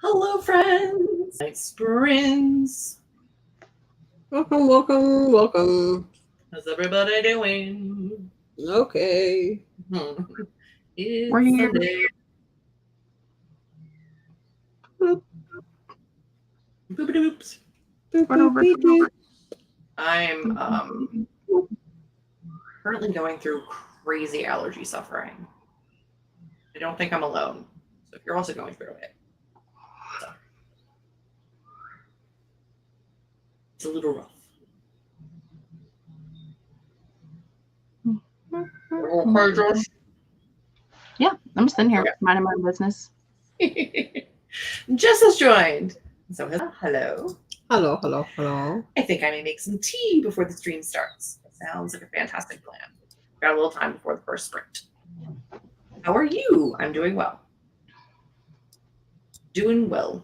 Hello, friends. Nice sprints. Welcome, welcome, welcome. How's everybody doing? Okay. It's We're here. Sunday. Boop. Boop-a-doops. Boop, Run boop, over. beep, beep. I'm currently going through crazy allergy suffering. I don't think I'm alone. So if you're also going through it, it's a little rough. Okay, Josh. Yeah, I'm sitting here Okay. minding my business. Jess has joined. So hello. Hello, hello, hello. I think I may make some tea before the stream starts. Sounds like a fantastic plan. Got a little time before the first sprint. How are you? I'm doing well. Doing well.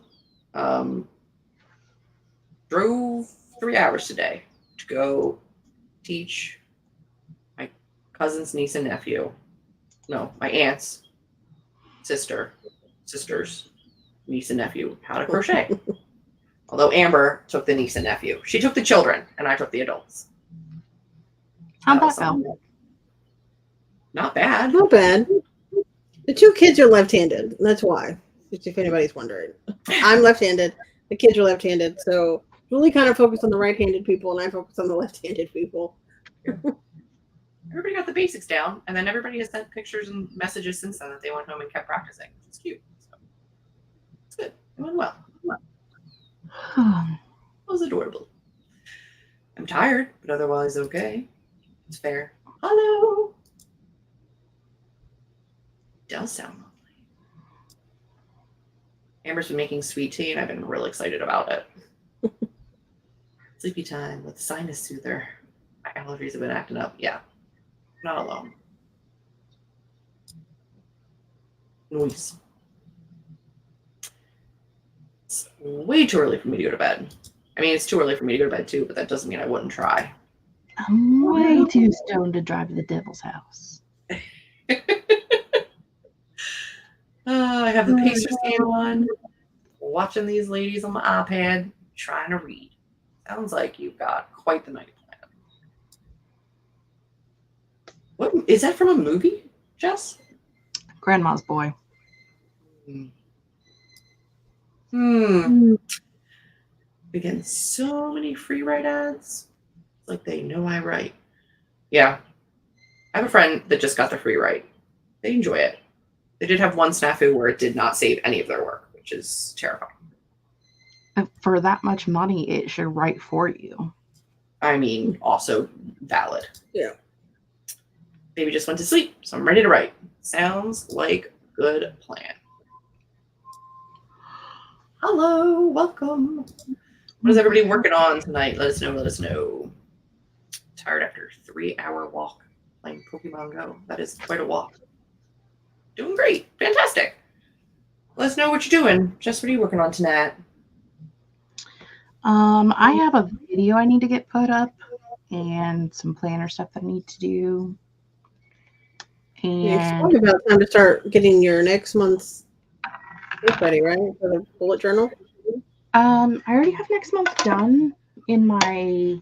Drove 3 hours today to go teach my cousin's niece and nephew. No, my aunt's sister's niece and nephew how to crochet. Although Amber took the niece and nephew. She took the children and I took the adults. How'd that go? Not bad. Not bad. The two kids are left-handed. That's why. Just if anybody's wondering. I'm left-handed. The kids are left-handed. So Julie kind of focused on the right-handed people, and I focused on the left-handed people. Everybody got the basics down, and then everybody has sent pictures and messages since then that they went home and kept practicing. It's cute. So, it's good. It went well. It was adorable. I'm tired, but otherwise okay. It's fair. Hello. It does sound lovely. Amber's been making sweet tea, and I've been real excited about it. Sleepy time with sinus soother. My allergies have been acting up. Yeah, not alone. Noise. It's way too early for me to go to bed. I mean, it's too early for me to go to bed too, but that doesn't mean I wouldn't try. I'm way too stoned to drive to the devil's house. I have the Pacers game on, watching these ladies on my iPad, trying to read. Sounds like you've got quite the night plan. What is that from a movie, Jess? Grandma's boy. We get so many free write ads. It's like they know I write. Yeah. I have a friend that just got the free write. They enjoy it. They did have one snafu where it did not save any of their work, which is terrifying. For that much money, it should write for you. I mean, also valid. Yeah. Baby just went to sleep, so I'm ready to write. Sounds like a good plan. Hello, welcome. What is everybody working on tonight? Let us know, let us know. Tired after a 3-hour walk playing Pokemon Go. That is quite a walk. Doing great. Fantastic. Let us know what you're doing. Jess, what are you working on tonight? I have a video I need to get put up and some planner stuff that I need to do. It's And probably about time to start getting your next month's book ready, right? For the bullet journal. I already have next month done in my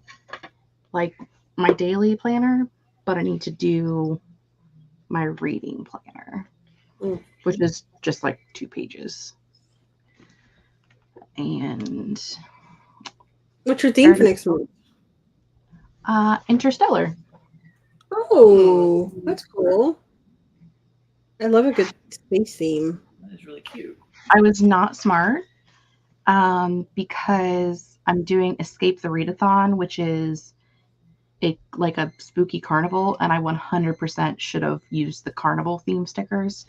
daily planner, but I need to do my reading planner, which is just like 2 pages. And what's your theme for next month? Interstellar. Oh, that's cool. I love a good space theme. That is really cute. I was not smart because I'm doing Escape the Readathon, which is like a spooky carnival, and I 100% should have used the carnival theme stickers,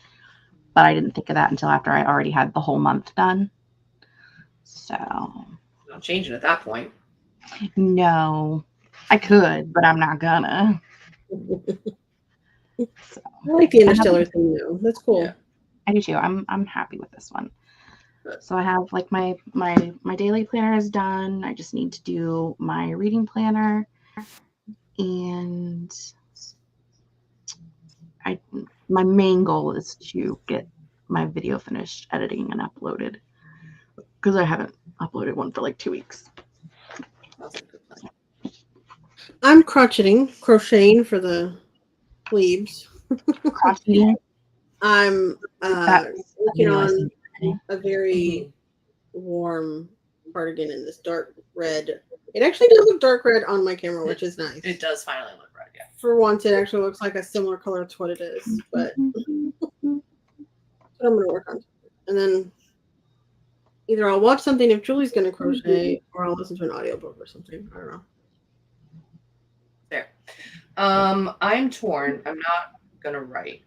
but I didn't think of that until after I already had the whole month done. So Not changing at that point. no, I could, but I'm not gonna. So, I like the Interstellar theme though. That's cool. Yeah. I do too. I'm happy with this one. Good. So I have like my daily planner is done. I just need to do my reading planner, and my main goal is to get my video finished editing and uploaded. because I haven't uploaded one for like 2 weeks. Sounds like a good plan. I'm crocheting for the plebes. Crocheting. I'm That's working on new. a very warm cardigan in this dark red. It actually does look dark red on my camera, which is nice. It does finally look red, yeah. For once, it actually looks like a similar color to what it is, but I'm going to work on. And then either I'll watch something if Julie's going to crochet, or I'll listen to an audiobook or something. I don't know. There. I'm torn. I'm not gonna write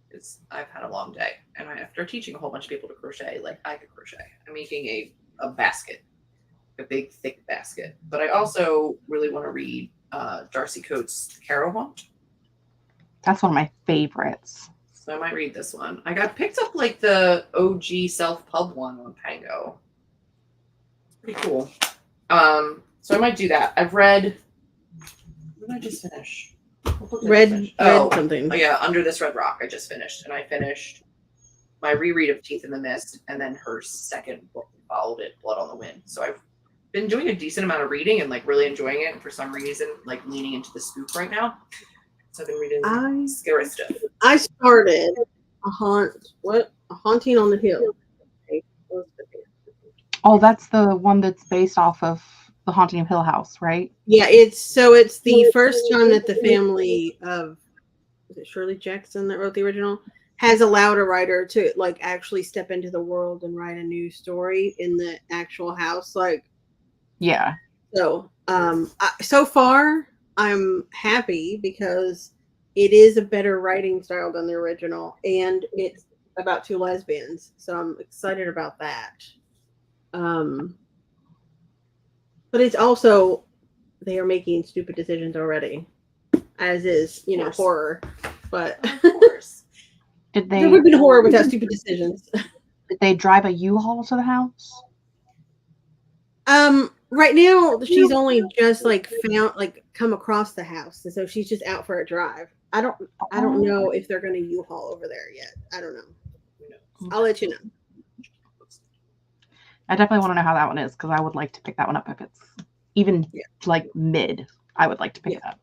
because I've had a long day, and after teaching a whole bunch of people to crochet, like I could crochet. I'm making a basket, a big thick basket. But I also really want to read Darcy Coates' The Carol Hunt. That's one of my favorites. So I might read this one. I got picked up like the OG self-pub one on Pango. It's pretty cool. So I might do that. I've read. What did I just finish? Red something. Oh yeah, Under This Red Rock. I just finished, and I finished my reread of Teeth in the Mist, and then her second book followed it, Blood on the Wind. So I've been doing a decent amount of reading and like really enjoying it. And for some reason, like leaning into the spook right now. So I've been reading scary stuff. I started a haunting on the hill. Oh, that's the one that's based off of The Haunting of Hill House, right? Yeah, it's the first time that the family of Shirley Jackson that wrote the original has allowed a writer to like actually step into the world and write a new story in the actual house. Like, yeah. So, so far I'm happy because it is a better writing style than the original, and it's about two lesbians. So I'm excited about that. But it's also they are making stupid decisions already, as is horror. But of course, there would have been horror without stupid decisions. Did they drive a U-Haul to the house? Right now she's only just come across the house, and so she's just out for a drive. I don't know if they're going to U-Haul over there yet. I don't know. I'll let you know. I definitely want to know how that one is because I would like to pick that one up if it's even like mid. I would like to pick it up.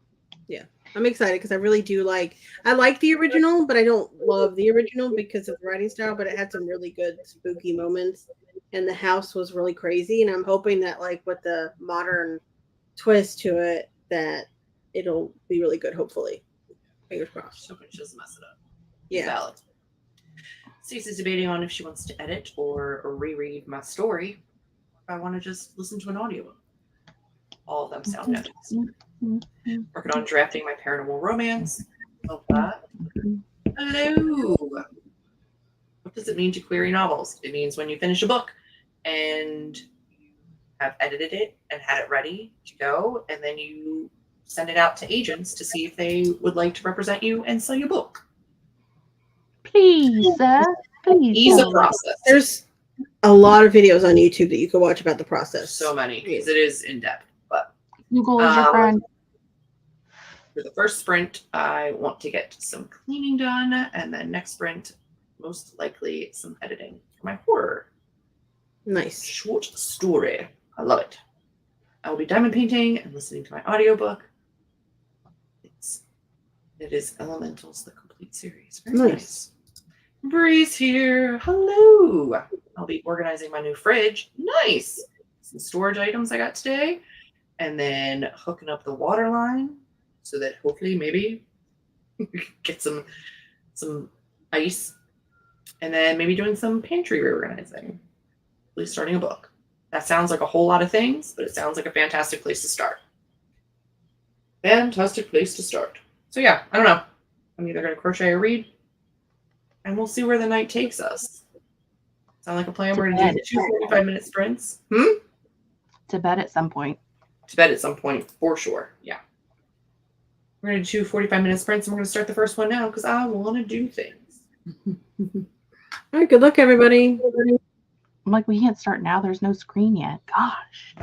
Yeah, I'm excited because I really do I like the original, but I don't love the original because of the writing style. But it had some really good spooky moments, and the house was really crazy. And I'm hoping that with the modern twist to it, that it'll be really good. Hopefully, fingers crossed. So she doesn't mess it up. Yeah. Valid. Stacey's debating on if she wants to edit or reread my story. If I want to just listen to an audiobook. All of them sound nice. Working on drafting my paranormal romance. Love that. Hello. What does it mean to query novels? It means when you finish a book and you have edited it and had it ready to go, and then you send it out to agents to see if they would like to represent you and sell your book. Please, please. Ease the process. There's a lot of videos on YouTube that you can watch about the process. So many, because it is in depth. But Google is your friend. For the first sprint, I want to get some cleaning done, and then next sprint, most likely some editing for my horror. Nice. Short story. I love it. I will be diamond painting and listening to my audiobook. It is Elementals, the complete series. Very nice. Bree's here. Hello. I'll be organizing my new fridge. Nice. Some storage items I got today. And then hooking up the water line so that hopefully maybe get some ice. And then maybe doing some pantry reorganizing. At least starting a book. That sounds like a whole lot of things, but it sounds like a fantastic place to start. Fantastic place to start. So yeah, I don't know. I'm either going to crochet or read. And we'll see where the night takes us. Sound like a plan? We're going to do 2 45-minute sprints. To bed at some point. To bed at some point, for sure. Yeah. We're going to do 2 45-minute sprints, and we're going to start the first one now because I want to do things. All right, good luck, everybody. I'm like, we can't start now. There's no screen yet. Gosh.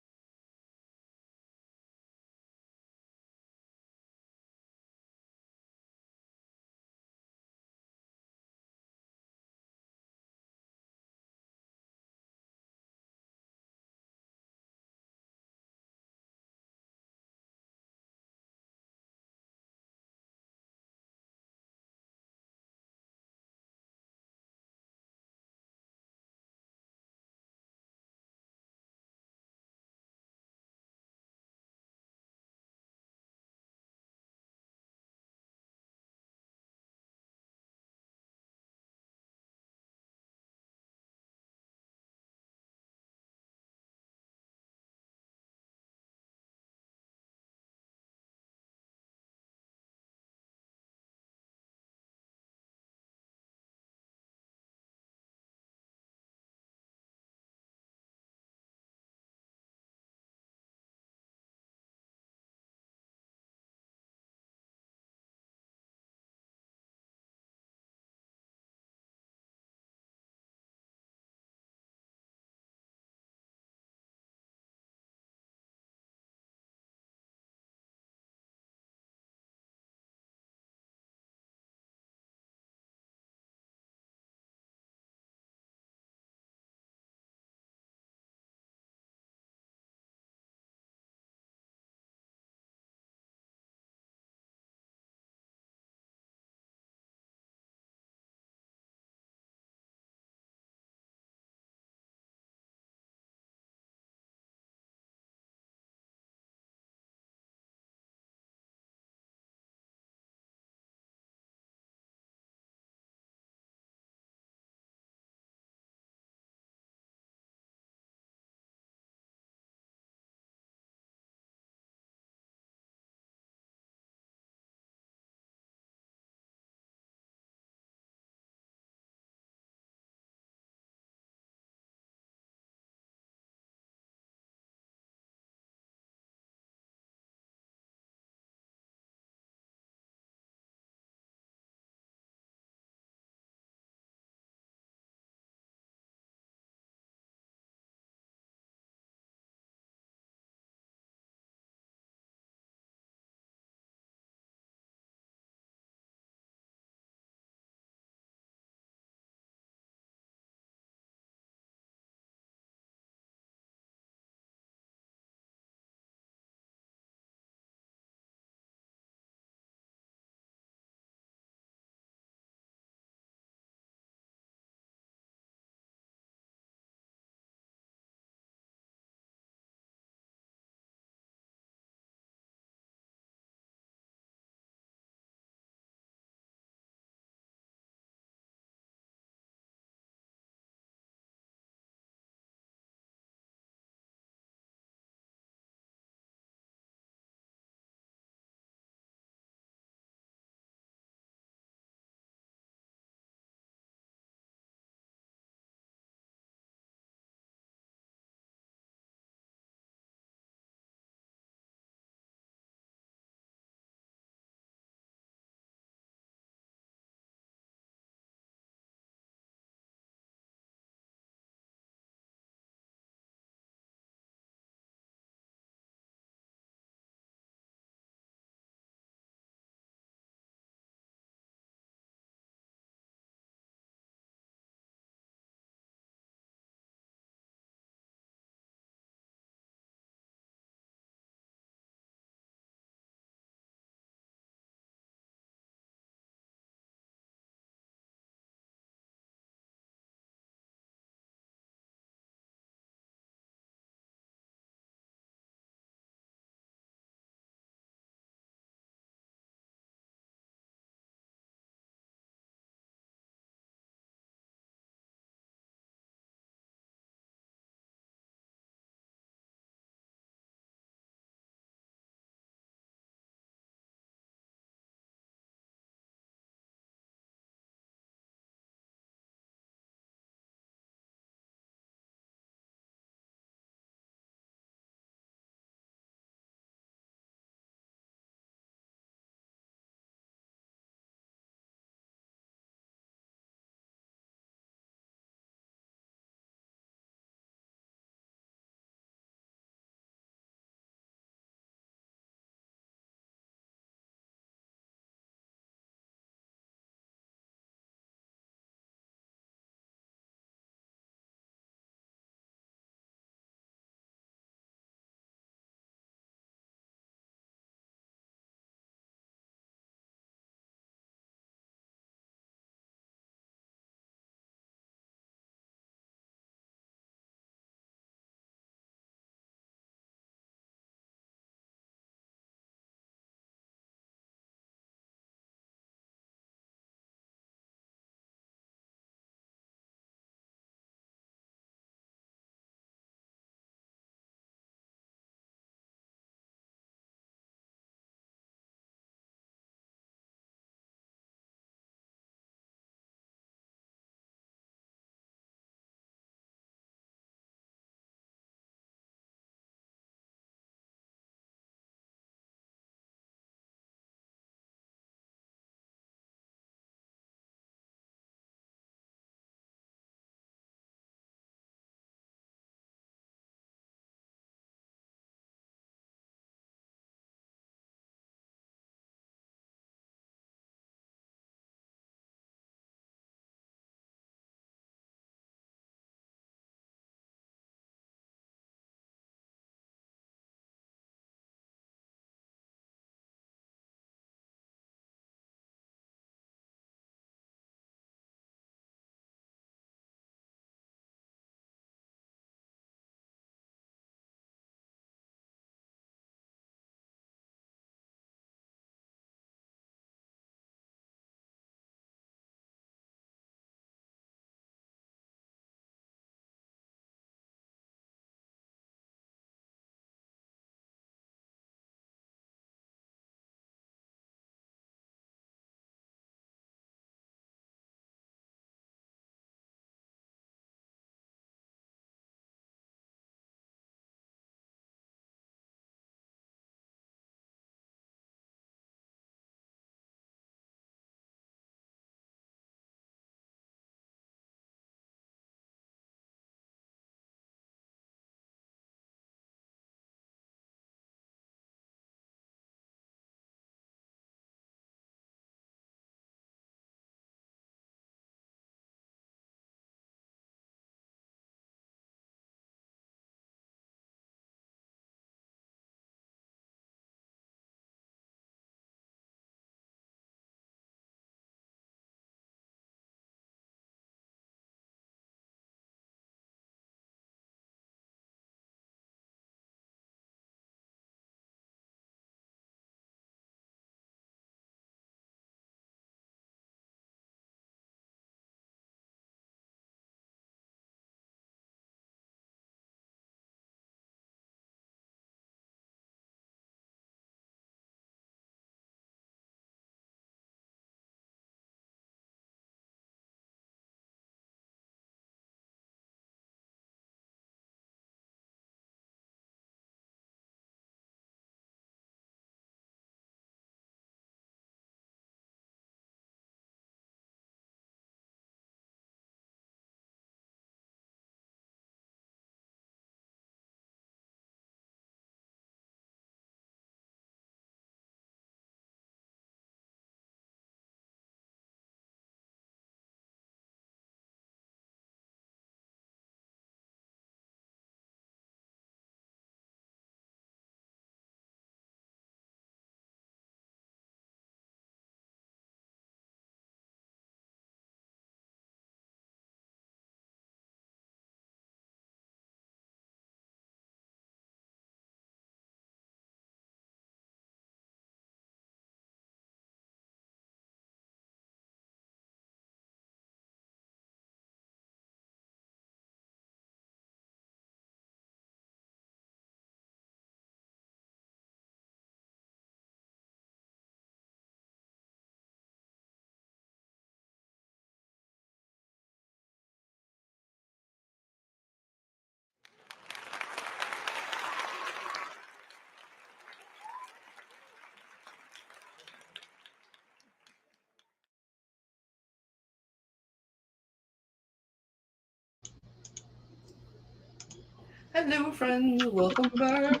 Hello, friends. Welcome back.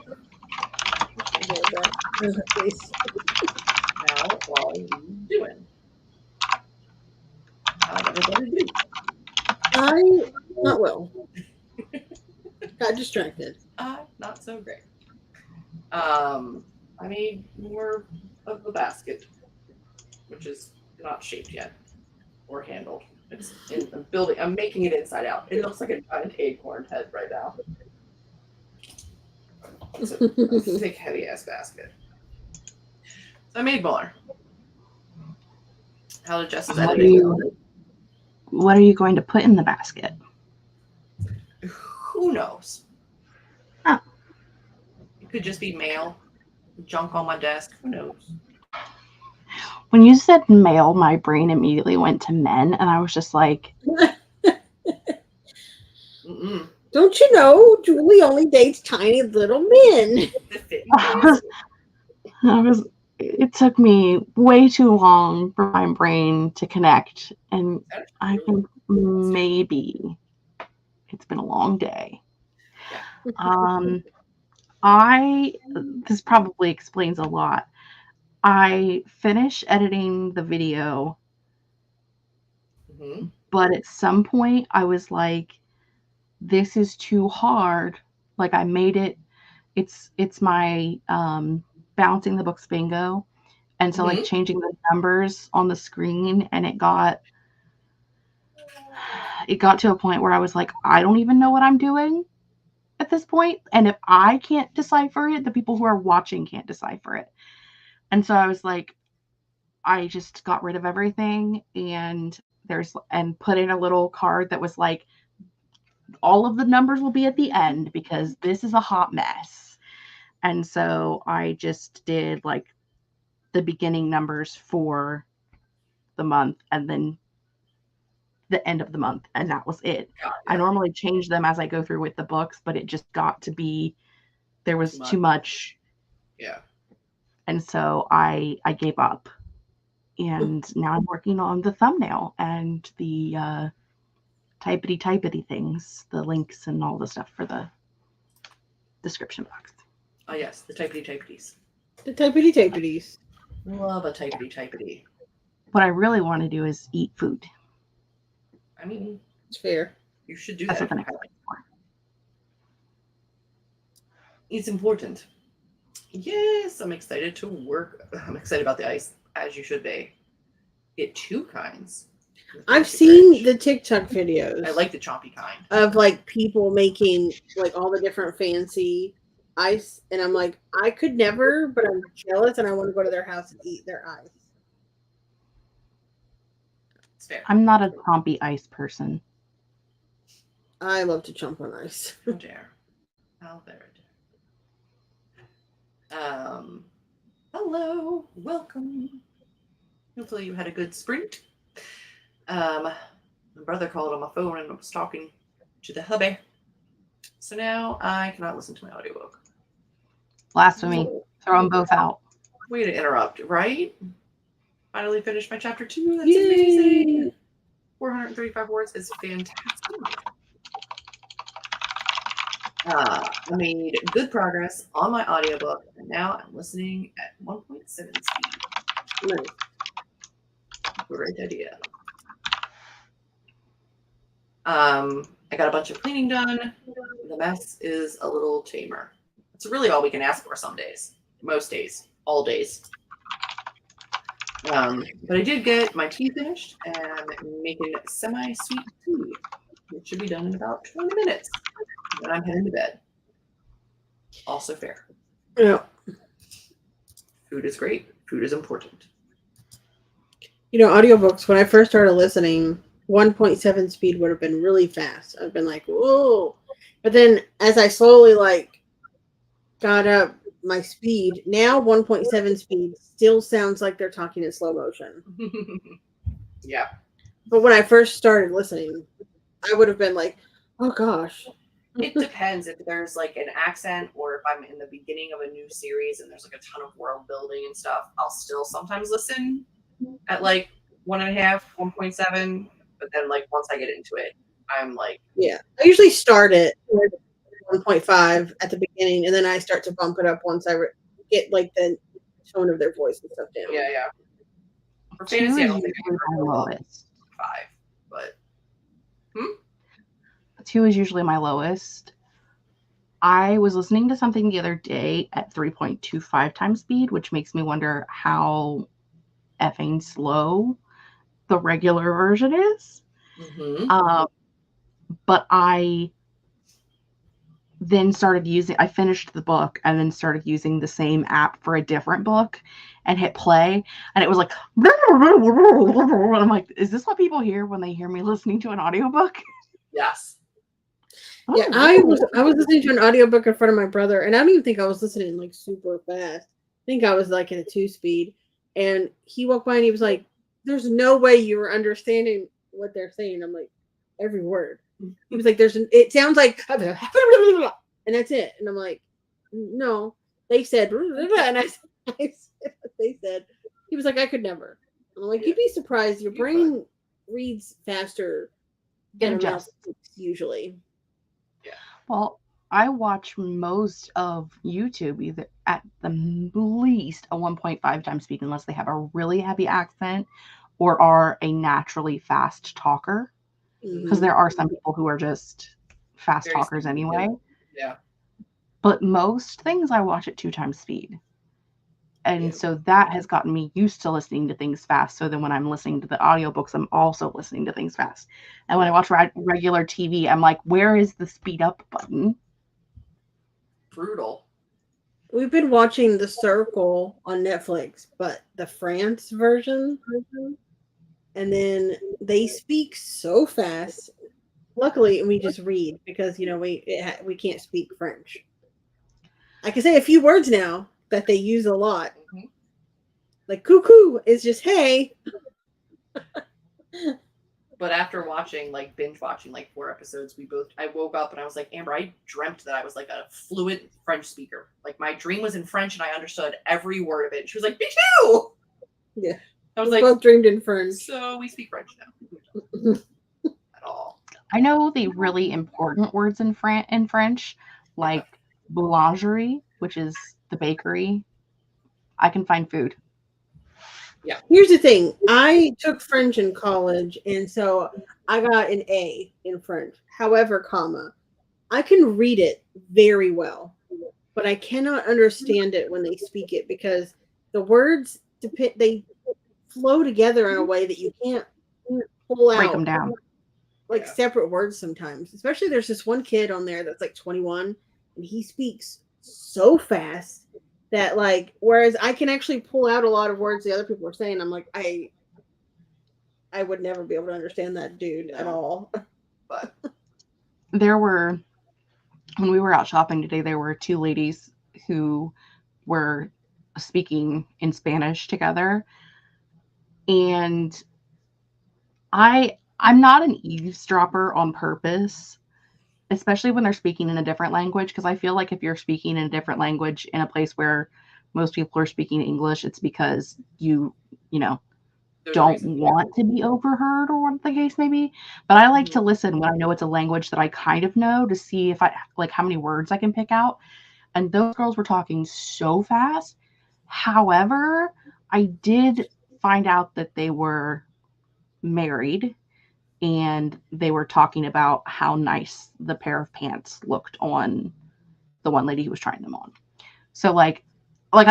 How are you doing? How's everybody doing? Not well. Got distracted. Not so great. I made more of the basket, which is not shaped yet or handled. It's in I'm building. I'm making it inside out. It looks like a giant acorn head right now. It's a thick, heavy ass basket. So I made more. How did Jess's editing go? What are you going to put in the basket? Who knows? Huh. It could just be mail, junk on my desk. Who knows? When you said male, my brain immediately went to men, and I was just like, Mm-mm. Don't you know Julie only dates tiny little men? It took me way too long for my brain to connect, and I think maybe it's been a long day. This probably explains a lot. I finished editing the video, but at some point I was like, this is too hard. Like, I made it. It's my bouncing the books bingo. And so like changing the numbers on the screen, and it got to a point where I was like, I don't even know what I'm doing at this point. And if I can't decipher it, the people who are watching can't decipher it. And so I was like, I just got rid of everything and put in a little card that was like, all of the numbers will be at the end because this is a hot mess. And so I just did like the beginning numbers for the month and then the end of the month, and that was it. Yeah. I normally change them as I go through with the books, but it just got to be there was too much. Yeah. And so I gave up. And now I'm working on the thumbnail and the typity things, the links and all the stuff for the description box. Oh yes, the typities. The typities. Love a typity. What I really want to do is eat food. I mean, it's fair. You should do That's that. What the next for. It's important. Yes, I'm excited to work. I'm excited about the ice, as you should be. Get two kinds. I've seen the TikTok videos. I like the chompy kind. Of like people making like all the different fancy ice. And I'm like, I could never, but I'm jealous and I want to go to their house and eat their ice. It's fair. I'm not a chompy ice person. I love to chomp on ice. How dare. How dare. Hello. Welcome. Hopefully you had a good sprint. My brother called on my phone and I was talking to the hubby. So now I cannot listen to my audiobook. Blasphemy. Throw them both out. Way to interrupt, right? Finally finished my chapter 2. That's Yay. amazing. 435 words is fantastic. I made good progress on my audiobook, and now I'm listening at 1.7 speed. Nice. Great idea. I got a bunch of cleaning done. The mess is a little tamer. It's really all we can ask for some days. Most days. All days. But I did get my tea finished and making semi-sweet tea, which should be done in about 20 minutes. Then I'm heading to bed. Also fair. Yeah. Food is great. Food is important. You know, audiobooks, when I first started listening, 1.7 speed would have been really fast. I've been like, whoa. But then as I slowly like got up my speed, now 1.7 speed still sounds like they're talking in slow motion. Yeah. But when I first started listening, I would have been like, oh gosh. It depends if there's like an accent or if I'm in the beginning of a new series and there's like a ton of world building and stuff. I'll still sometimes listen at like 1.5, 1.7. But then like once I get into it, I'm like, yeah. I usually start it 1.5 at the beginning, and then I start to bump it up once I get like the tone of their voice and stuff down. Yeah. For 2 fantasy, I is don't think I usually can my roll lowest. 5, but 2 is usually my lowest. I was listening to something the other day at 3.25 times speed, which makes me wonder how effing slow the regular version is. But I then I finished the book and then started using the same app for a different book and hit play. And it was like, and I'm like, is this what people hear when they hear me listening to an audiobook? yes. Yeah, I was listening to an audiobook in front of my brother, and I don't even think I was listening like super fast. I think I was like in a 2 speed. And he walked by and he was like, "There's no way you were understanding what they're saying." I'm like, every word. He was like, it sounds like, and that's it. And I'm like, no, they said, and I said what they said. He was like, I could never. I'm like, you'd be surprised. Your brain reads faster than a mouth usually. Yeah. Well, I watch most of YouTube either at the least a 1.5 times speed, unless they have a really heavy accent or are a naturally fast talker. Because there are some people who are just fast talkers anyway. Yeah. But most things I watch at 2 times speed. And so that has gotten me used to listening to things fast. So then when I'm listening to the audiobooks, I'm also listening to things fast. And when I watch regular TV, I'm like, where is the speed up button? Brutal. We've been watching The Circle on Netflix, but the France version. And then they speak so fast. Luckily, we just read because, we can't speak French. I can say a few words now that they use a lot. Like cuckoo is just hey. But after binge watching 4 episodes, I woke up and I was like, Amber, I dreamt that I was like a fluent French speaker. Like my dream was in French and I understood every word of it. She was like, me too. Yeah. I was we like, both dreamed in French. So we speak French now. At all. I know the really important words in French, like boulangerie, which is the bakery. I can find food. Yeah. Here's the thing. I took French in college, and so I got an A in French. However, I can read it very well, but I cannot understand it when they speak it because the words they flow together in a way that you can't pull out. Break them down. Separate words sometimes. Especially there's this one kid on there that's like 21, and he speaks so fast that whereas I can actually pull out a lot of words the other people are saying, I'm like, I would never be able to understand that dude at all. But when we were out shopping today, there were 2 ladies who were speaking in Spanish together. And I'm not an eavesdropper on purpose, especially when they're speaking in a different language, because I feel like if you're speaking in a different language in a place where most people are speaking English, it's because you don't want to be overheard or what the case may be. But I like to listen when I know it's a language that I kind of know to see if how many words I can pick out. And those girls were talking so fast. However, I did find out that they were married and they were talking about how nice the pair of pants looked on the one lady who was trying them on. So I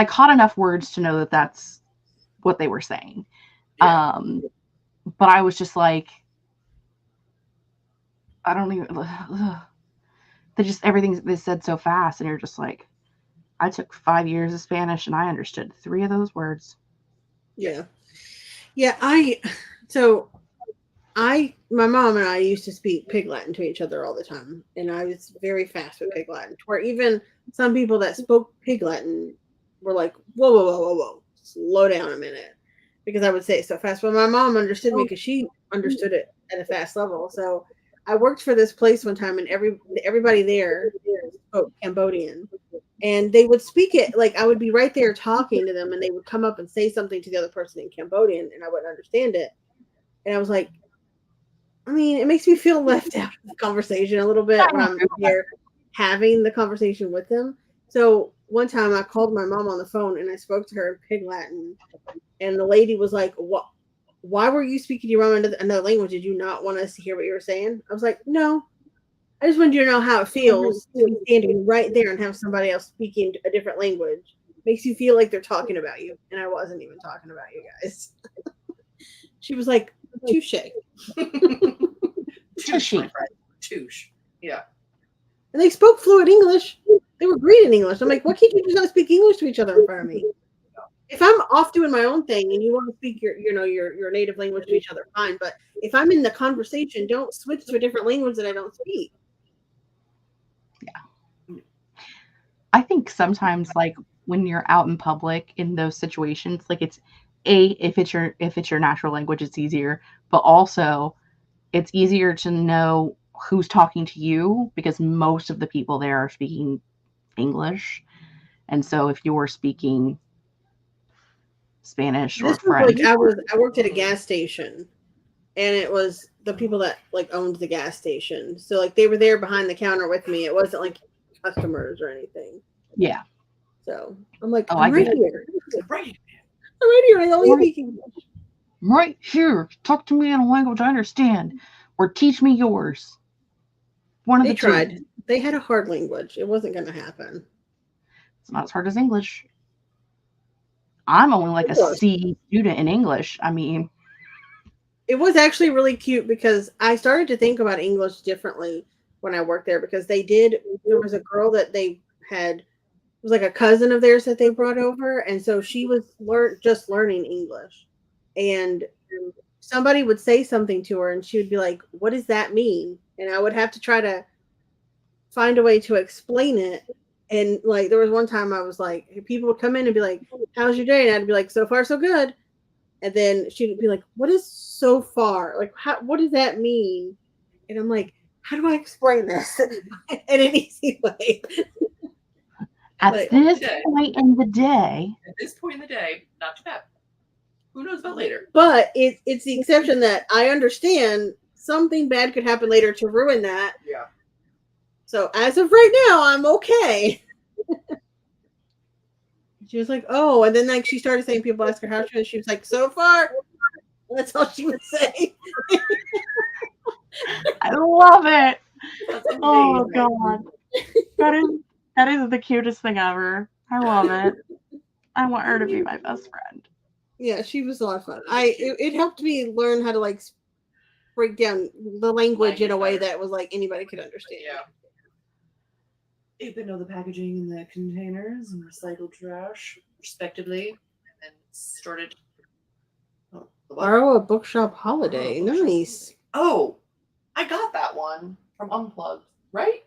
caught enough words to know that that's what they were saying. Yeah. But I was just like, I don't even, everything they said so fast. And you're just like, I took 5 years of Spanish and I understood 3 of those words. Yeah. Yeah. My mom and I used to speak Pig Latin to each other all the time. And I was very fast with Pig Latin, where even some people that spoke Pig Latin were like, whoa, slow down a minute. Because I would say it so fast. But my mom understood me because she understood it at a fast level. So I worked for this place one time and everybody there spoke Cambodian. And they would speak it, I would be right there talking to them and they would come up and say something to the other person in Cambodian and I wouldn't understand it. And I was like, it makes me feel left out of the conversation a little bit when I'm here. having the conversation with them. So one time I called my mom on the phone and I spoke to her in Pig Latin, and the lady was like, "What? Why were you speaking to your mom in another language? Did you not want us to hear what you were saying?" I was like, "No, I just wanted you to know how it feels to be standing right there and have somebody else speaking a different language. Makes you feel like they're talking about you." And I wasn't even talking about you guys. She was like, "Touche." Touche, my friend. Touche. Yeah. And they spoke fluent English. They were great in English. I'm like, why can't you just not speak English to each other in front of me? If I'm off doing my own thing and you want to speak your native language to each other, fine. But if I'm in the conversation, don't switch to a different language that I don't speak. Yeah. I think sometimes, like, when you're out in public in those situations, like, it's if it's your natural language, it's easier, but also it's easier to know who's talking to you because most of the people there are speaking English. And so if you're speaking Spanish or This was French, like I worked at a gas station, and it was the people that like owned the gas station. So like they were there behind the counter with me. It wasn't like customers or anything. yeah. So I'm like, Oh, I'm I right get it. here. Right. I'm right here. I only Right. speak English. Right here. Talk to me in a language I understand, or teach me yours. One of They the two. tried. They had a hard language. It wasn't going to happen. It's not as hard as English. I'm only like It a was. C student in English. I mean, It was actually really cute because I started to think about English differently when I worked there because there was a girl that they had, it was like a cousin of theirs that they brought over. And so she was just learning English. And somebody would say something to her and she would be like, "What does that mean?" And I would have to try to find a way to explain it. And like there was one time I was like, people would come in and be like, "How's your day?" And I'd be like, "So far so good." And then she'd be like, "What is so far? Like, what does that mean?" And I'm like, "How do I explain this in an easy way?" at But this point in the day, not too bad. Who knows about later? But it's the exception that I understand something bad could happen later to ruin that. Yeah. So as of right now, I'm okay. She was like, "Oh," and then like she started saying people ask her how she was. She was like, "So far." That's all she would say. I love it. That's Oh amazing. God, that is the cutest thing ever. I love it. I want her to be my best friend. Yeah, she was a lot of fun. It helped me learn how to like break down the language in a way that was like anybody could understand. Yeah. Even know the packaging and the containers and recycled trash, respectively, and then started. Borrow a bookshop holiday. Nice. Oh, I got that one from Unplugged, right?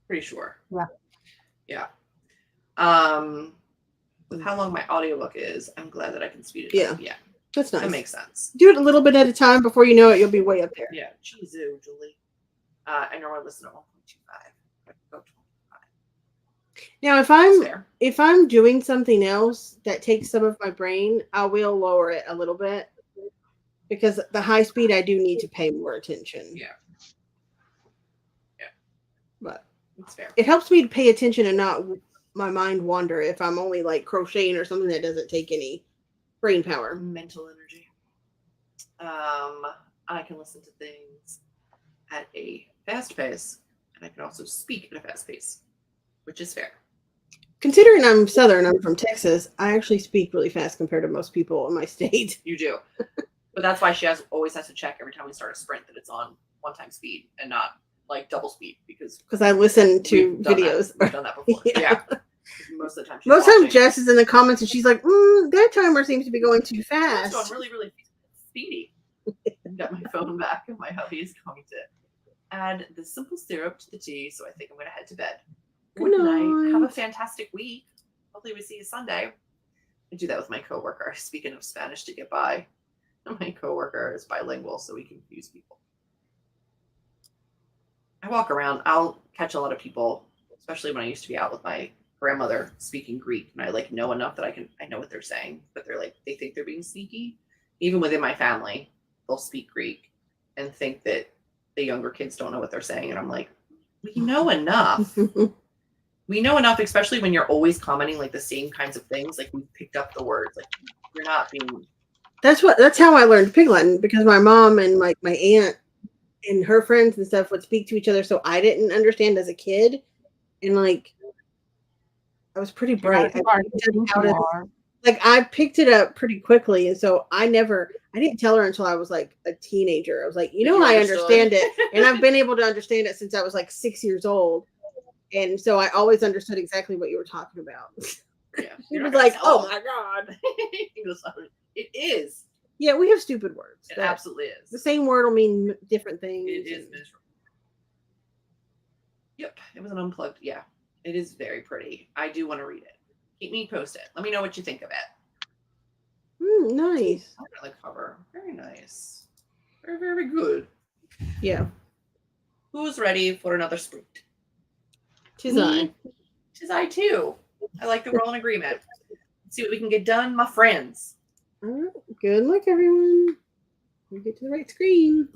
Pretty sure. Yeah. Yeah. With how long my audiobook is, I'm glad that I can speed it up. Yeah. That's nice. That makes sense. Do it a little bit at a time. Before you know it, you'll be way up there. Yeah. Jeez, Julie. I normally listen to 1.25. Now, if I'm doing something else that takes some of my brain, I will lower it a little bit because the high speed I do need to pay more attention. Yeah. Yeah. But it's fair. It helps me to pay attention and not my mind wander if I'm only like crocheting or something that doesn't take any brain power. Mental energy. I can listen to things at a fast pace, and I can also speak at a fast pace, which is fair. Considering I'm Southern, I'm from Texas, I actually speak really fast compared to most people in my state. You do. But that's why she always has to check every time we start a sprint that it's on one-time speed and not like double speed because I listen to videos. We've done that before. Yeah. Most of the time. Most of the time, Jess is in the comments and she's like, "That timer seems to be going too fast." It's going really, really speedy. I've got my phone back and my hubby is going to add the simple syrup to the tea, so I think I'm going to head to bed. Good night. Have a fantastic week. Hopefully we see you Sunday. I do that with my coworker. Speaking of Spanish to get by, my coworker is bilingual, so we confuse people. I walk around. I'll catch a lot of people, especially when I used to be out with my grandmother speaking Greek, and I like know enough that I know what they're saying, but they think they're being sneaky. Even within my family, they'll speak Greek and think that the younger kids don't know what they're saying, and I'm like, we know enough. We know enough, especially when you're always commenting like the same kinds of things. Like we picked up the words. Like you're not being. That's how I learned Pig Latin, because my mom and my aunt and her friends and stuff would speak to each other, so I didn't understand as a kid, and like I was pretty bright. I picked it up pretty quickly, and so I didn't tell her until I was like a teenager. I was like, I understand it, and I've been able to understand it since I was like 6 years old, and so I always understood exactly what you were talking about. Yeah, she was like, "Oh my god!" It is. Yeah, we have stupid words. It absolutely is. The same word will mean different things. It is miserable. Yep, it was an unplugged. Yeah, it is very pretty. I do want to read it. Keep me posted. Let me know what you think of it. Nice. I like the cover. Very nice. Very, very good. Yeah. Who's ready for another sprint? Tis I. Tis I too. I like that we're all in agreement. Let's see what we can get done, my friends. All right. Good luck, everyone. We get to the right screen.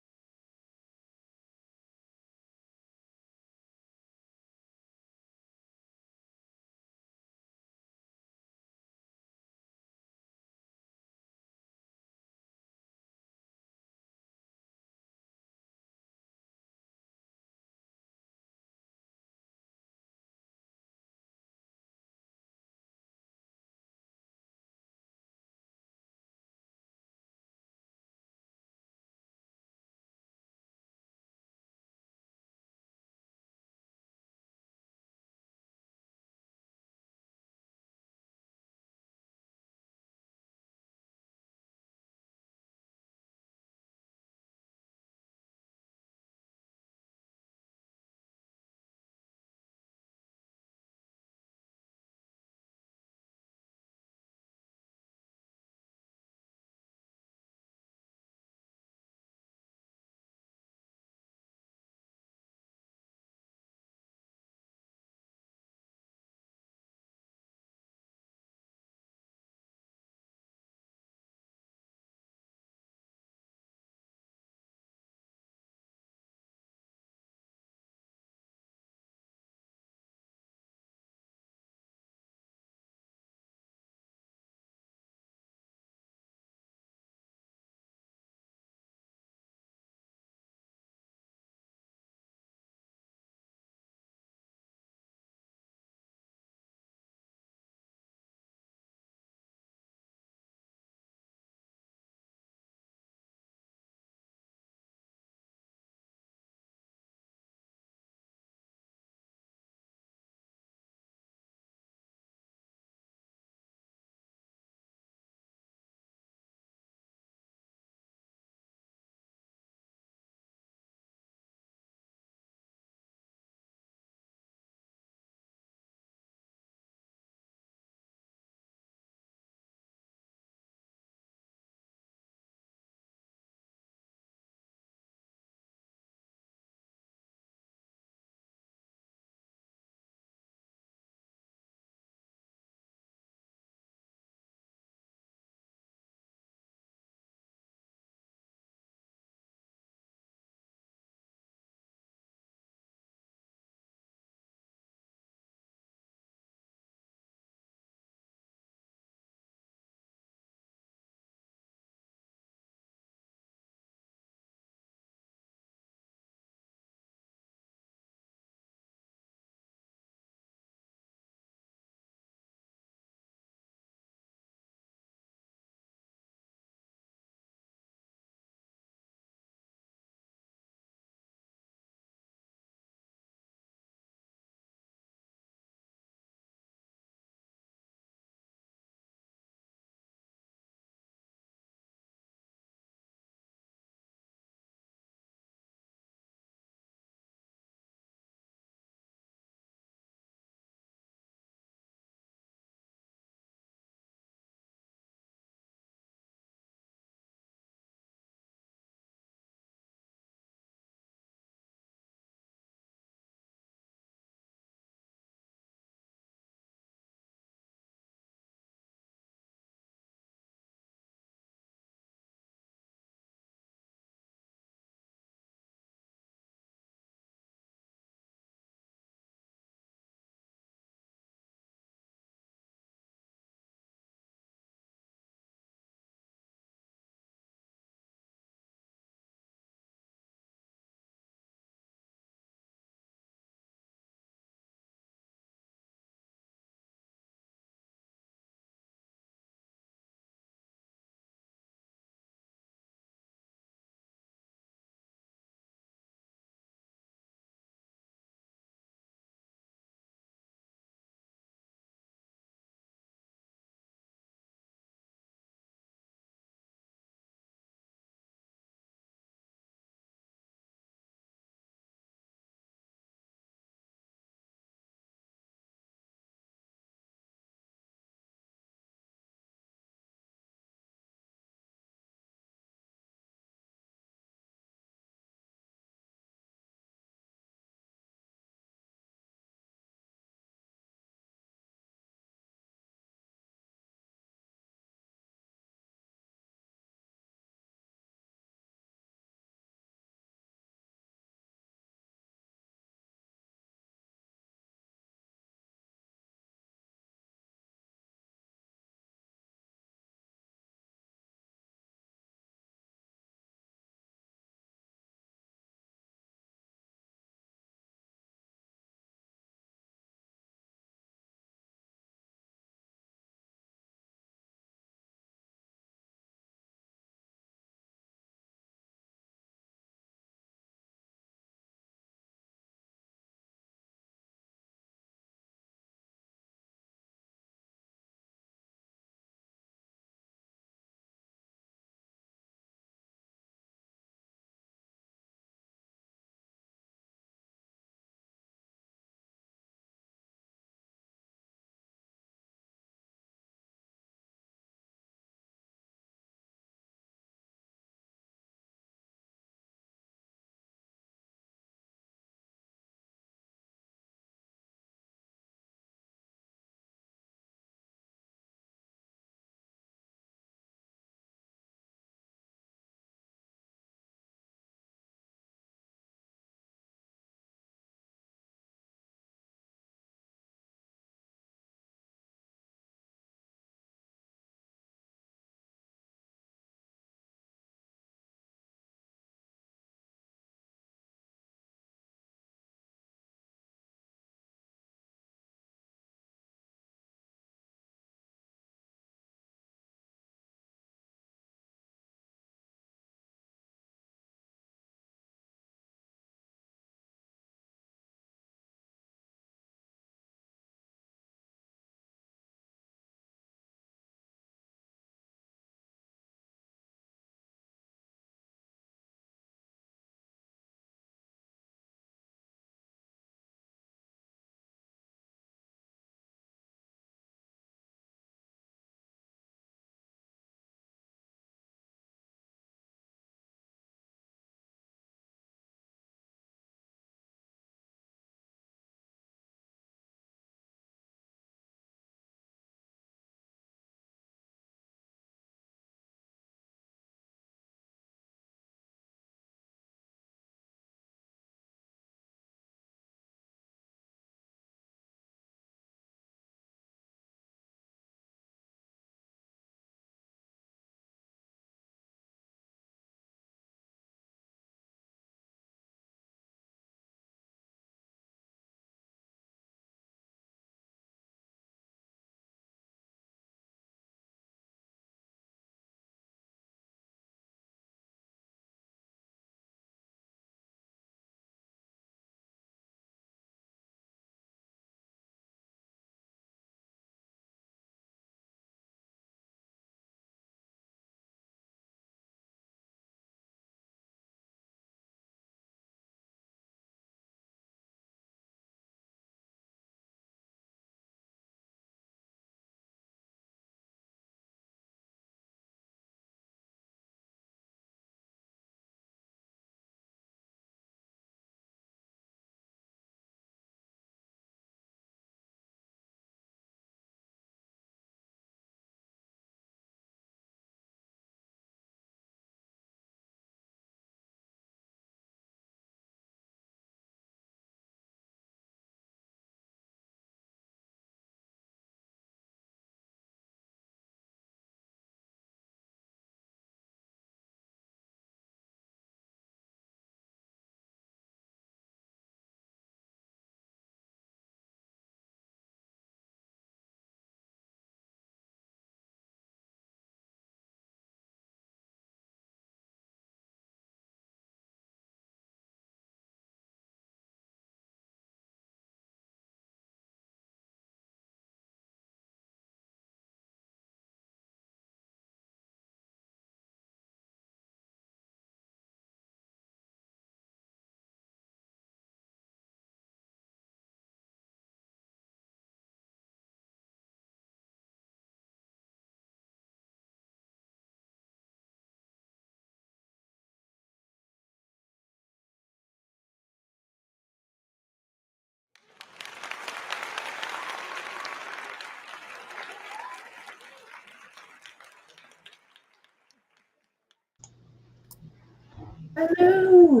Hello.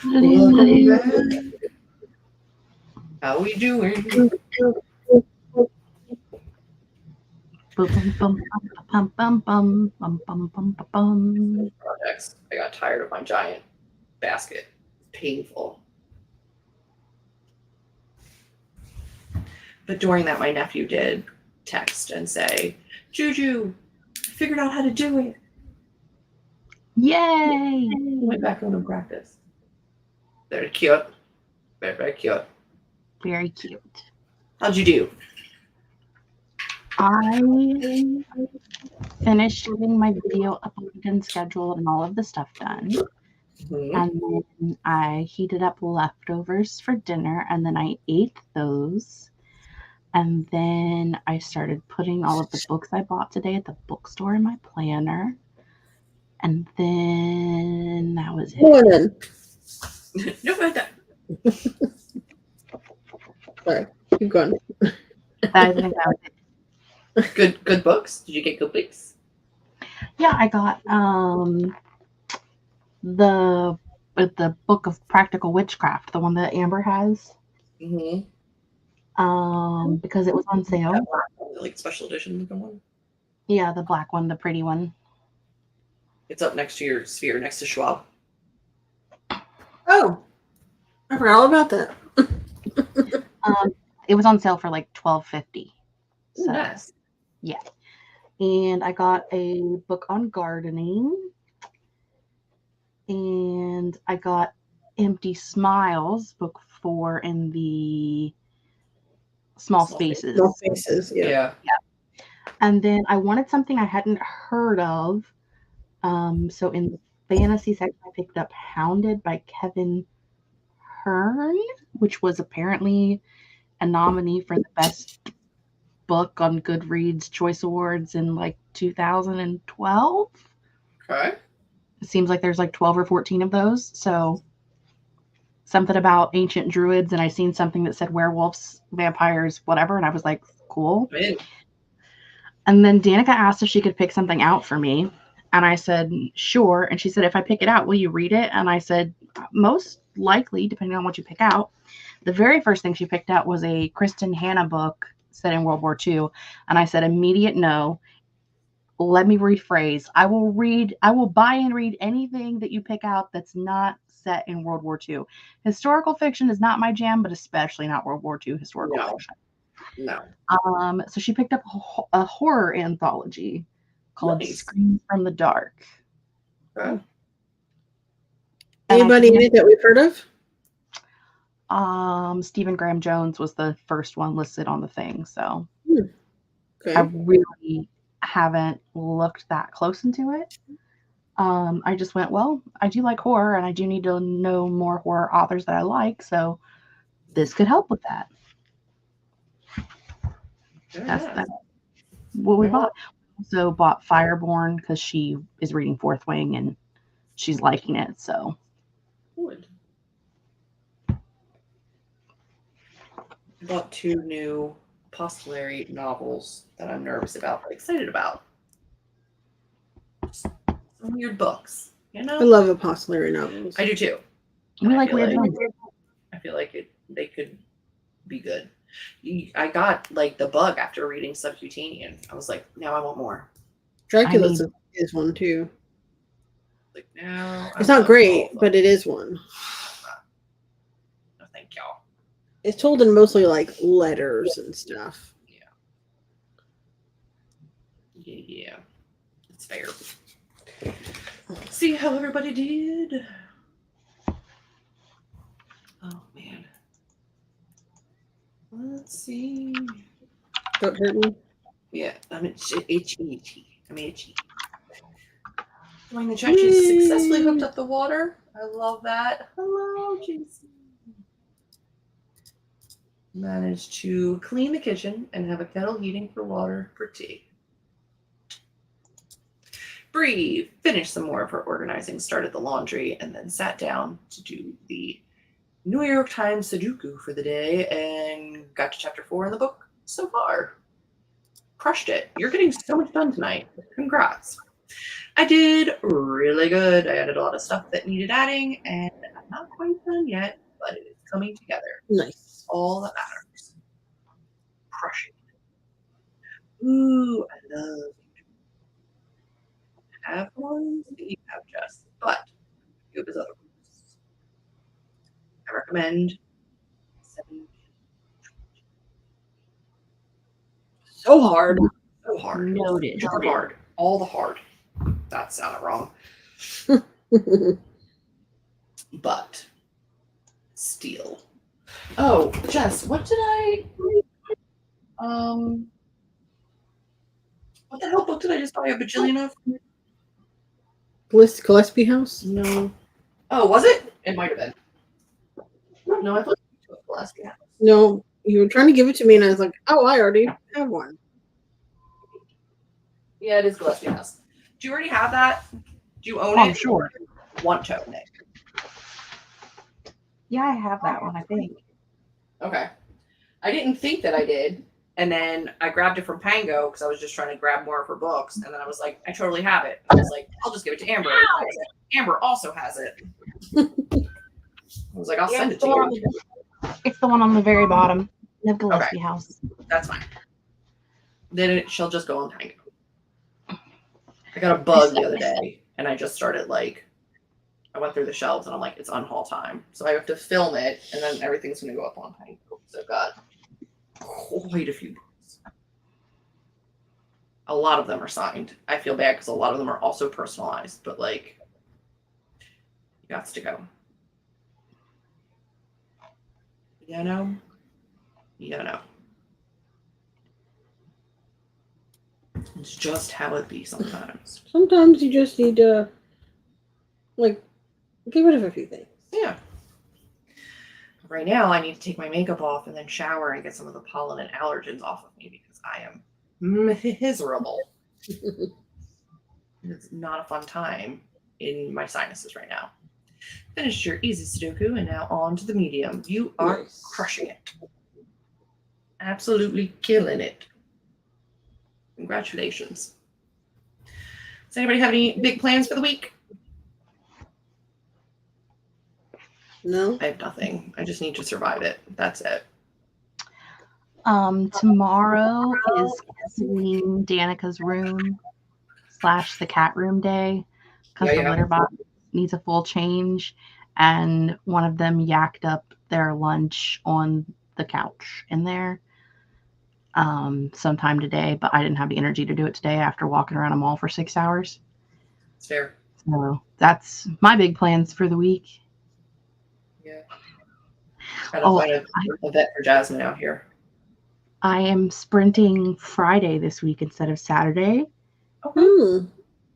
Hello. How we doing? Bum, bum, bum, bum, bum, bum, bum, bum, bum. Projects. I got tired of my giant basket. Painful. But during that, my nephew did text and say, Juju, I figured out how to do it. Yay! Went back home and practiced. Very cute. Very, very cute. Very cute. How'd you do? I finished getting my video uploaded and scheduled and all of the stuff done. Mm-hmm. And then I heated up leftovers for dinner and then I ate those. And then I started putting all of the books I bought today at the bookstore in my planner. And then that was it. Morning. No, right there. Sorry, keep going. I think that was it. Good books. Did you get good books? Yeah, I got the book of practical witchcraft, the one that Amber has. Mm-hmm. Because it was on sale. That black one, like special edition looking one. Yeah, the black one, the pretty one. It's up next to your sphere, next to Schwab. Oh, I forgot all about that. It was on sale for like $12.50. So Nice. yeah. And I got a book on gardening. And I got Empty Smiles, book 4 in the Small Spaces. Small faces, yeah. And then I wanted something I hadn't heard of. So in the fantasy section, I picked up Hounded by Kevin Hearn, which was apparently a nominee for the best book on Goodreads Choice Awards in like 2012. Okay. It seems like there's like 12 or 14 of those. So something about ancient druids, and I seen something that said werewolves, vampires, whatever, and I was like, cool. Man. And then Danica asked if she could pick something out for me. And I said, sure. And she said, if I pick it out, will you read it? And I said, most likely, depending on what you pick out. The very first thing she picked out was a Kristen Hanna book set in World War II. And I said, immediate no. Let me rephrase. I will buy and read anything that you pick out that's not set in World War II. Historical fiction is not my jam, but especially not World War II historical fiction. No. So she picked up a horror anthology called Screams from the Dark. Okay. Anybody in it that we've heard of? Stephen Graham Jones was the first one listed on the thing. So Okay. I really haven't looked that close into it. I just went, well, I do like horror and I do need to know more horror authors that I like. So this could help with that. That's what we bought. Also bought Fireborn because she is reading Fourth Wing and she's liking it. So Good. I bought 2 new apostolary novels that I'm nervous about but excited about. Some weird books, you know? I love apostolary novels. I do too. we like weird ones. I feel like they could be good. I got like the bug after reading Subcutanean. I was like, now I want more. Dracula's is one too. Like now, It's not great, but it is one. No, thank y'all. It's told in mostly like letters and stuff. Yeah. It's fair. See how everybody did. Oh man. Let's see. Don't hurt me. Yeah, I'm itchy. I'm itchy. Join the chat. She successfully hooked up the water. I love that. Hello, Jason. Managed to clean the kitchen and have a kettle heating for water for tea. Bree finished some more of her organizing, started the laundry, and then sat down to do the New York Times Sudoku for the day and got to chapter 4 in the book so far. Crushed it. You're getting so much done tonight. Congrats. I did really good. I added a lot of stuff that needed adding, and I'm not quite done yet, but it is coming together. Nice. All that matters. Crushing it. Ooh, I love have ones that you have just, but you have his other ones. I recommend 7. So hard. So hard. Noted. So hard. All the hard. That sounded wrong. But still. Oh, Jess, what did I what the hell book did I just buy a bajillion of? Gillespie House? No. Oh, was it? It might have been. No, I thought it was Gillespie House. No, you were trying to give it to me, and I was like, oh, I already have one. Yeah, it is Gillespie House. Do you already have that? Do you own it? I'm sure. Want to own it? Yeah, I have that one, I think. Okay. I didn't think that I did. And then I grabbed it from Pango because I was just trying to grab more of her books. And then I was like, I totally have it. I was like, I'll just give it to Amber. And I was like, Amber also has it. I was like, I'll send it to you. It's the one on the very bottom of Gillespie House. That's fine. Then she'll just go on Pango. I got a bug the other day and I just started like, I went through the shelves and I'm like, it's unhaul time. So I have to film it and then everything's going to go up on Pango. So I've got quite a few books. A lot of them are signed. I feel bad because a lot of them are also personalized, but like, you got to go. You know? It's just how it be sometimes. Sometimes you just need to, like, get rid of a few things. Yeah. Right now, I need to take my makeup off and then shower and get some of the pollen and allergens off of me because I am miserable. It's not a fun time in my sinuses right now. Finished your easy Sudoku and now on to the medium. You are crushing it. Absolutely killing it. Congratulations. Does anybody have any big plans for the week? No? I have nothing. I just need to survive it. That's it. Tomorrow is clean Danica's room / the cat room day because the litter box needs a full change, and one of them yacked up their lunch on the couch in there sometime today, but I didn't have the energy to do it today after walking around a mall for 6 hours. It's fair. So that's my big plans for the week. Yeah. Gotta find a vet for Jasmine out here. I am sprinting Friday this week instead of Saturday. Okay.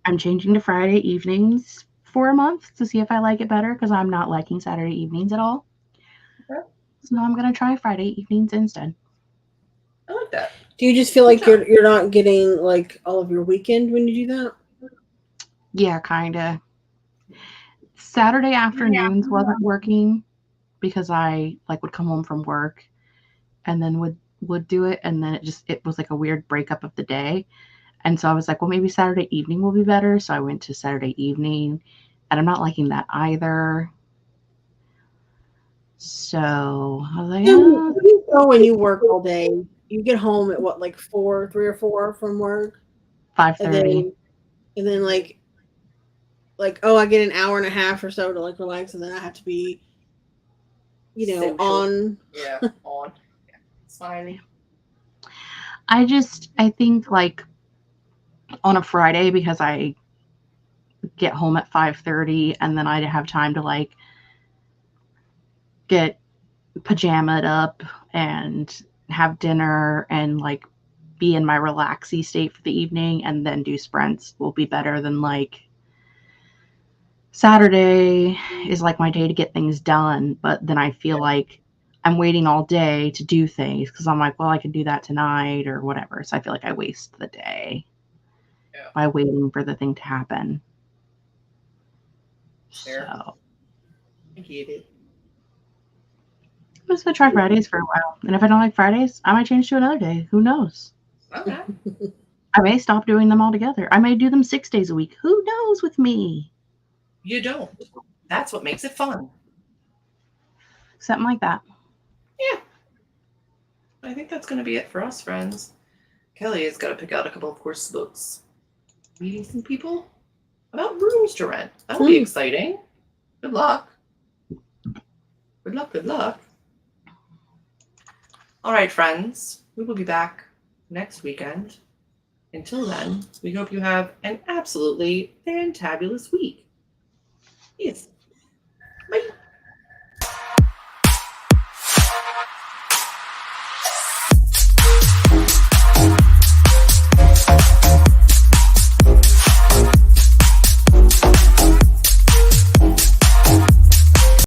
I'm changing to Friday evenings for a month to see if I like it better because I'm not liking Saturday evenings at all. Okay. So I'm going to try Friday evenings instead. I like that. Do you just feel like you're not getting like all of your weekend when you do that? Yeah, kind of. Saturday afternoons wasn't working because I would come home from work and then would do it, and then it was like a weird breakup of the day. And so I was like, well, maybe Saturday evening will be better. So I went to Saturday evening, and I'm not liking that either. So I was like, So when you work all day, you get home at what, like 3 or 4 from work? 5:30. And then like, oh, I get an hour and a half or so to like relax, and then I have to be, on. Yeah, on. Yeah. Smiling. I think like on a Friday, because I get home at 5:30 and then I have time to like get pajamaed up and have dinner and like be in my relaxy state for the evening and then do sprints will be better than like Saturday is like my day to get things done, but then I feel like I'm waiting all day to do things because I'm like, well, I can do that tonight or whatever. So I feel like I waste the day by waiting for the thing to happen. Fair. So I get it. I'm just gonna try Fridays for a while, and if I don't like Fridays, I might change to another day. Who knows? Okay. I may stop doing them altogether. I may do them 6 days a week. Who knows with me? You don't. That's what makes it fun. Something like that. Yeah. I think that's going to be it for us, friends. Kelly has got to pick out a couple of course books. Meeting some people about rooms to rent. That'll be exciting. Good luck. Good luck, good luck. All right, friends. We will be back next weekend. Until then, we hope you have an absolutely fantabulous week. Yes.